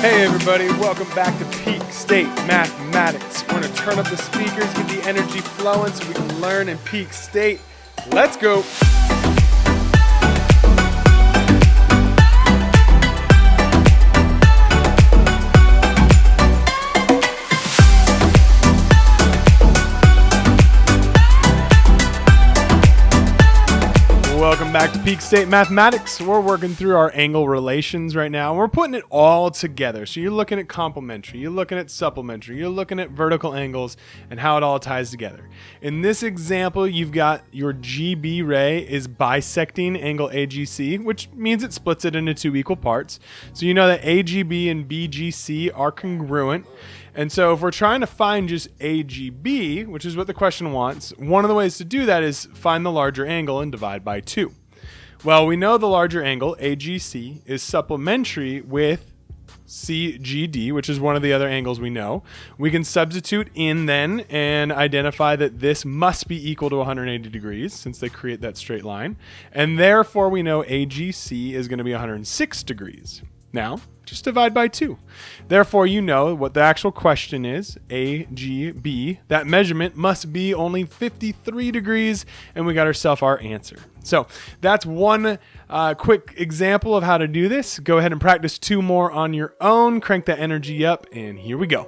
Hey everybody, welcome back to Peak State Mathematics. We're going to turn up the speakers, get the energy flowing so we can learn in peak state. Let's go! Welcome back to Peak State Mathematics. We're working through our angle relations right now. We're putting it all together. So you're looking at complementary, you're looking at supplementary, you're looking at vertical angles and how it all ties together. In this example, you've got your GB ray is bisecting angle AGC, which means it splits it into two equal parts. So you know that AGB and BGC are congruent. And so if we're trying to find just AGB, which is what the question wants, one of the ways to do that is find the larger angle and divide by 2. Well, we know the larger angle, AGC, is supplementary with CGD, which is one of the other angles we know. We can substitute in then and identify that this must be equal to 180 degrees since they create that straight line. And therefore we know AGC is going to be 106 degrees. Now, just divide by 2. Therefore, you know what the actual question is, AGB. That measurement must be only 53 degrees, and we got ourselves our answer. So that's one quick example of how to do this. Go ahead and practice 2 more on your own. Crank that energy up, and here we go.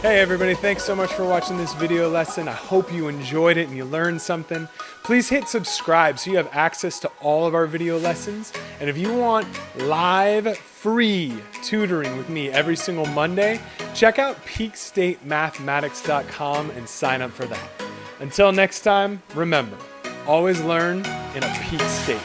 Hey everybody, thanks so much for watching this video lesson. I hope you enjoyed it and you learned something. Please hit subscribe so you have access to all of our video lessons. And if you want live, free tutoring with me every single Monday, check out peakstatemathematics.com and sign up for that. Until next time, remember, always learn in a peak state.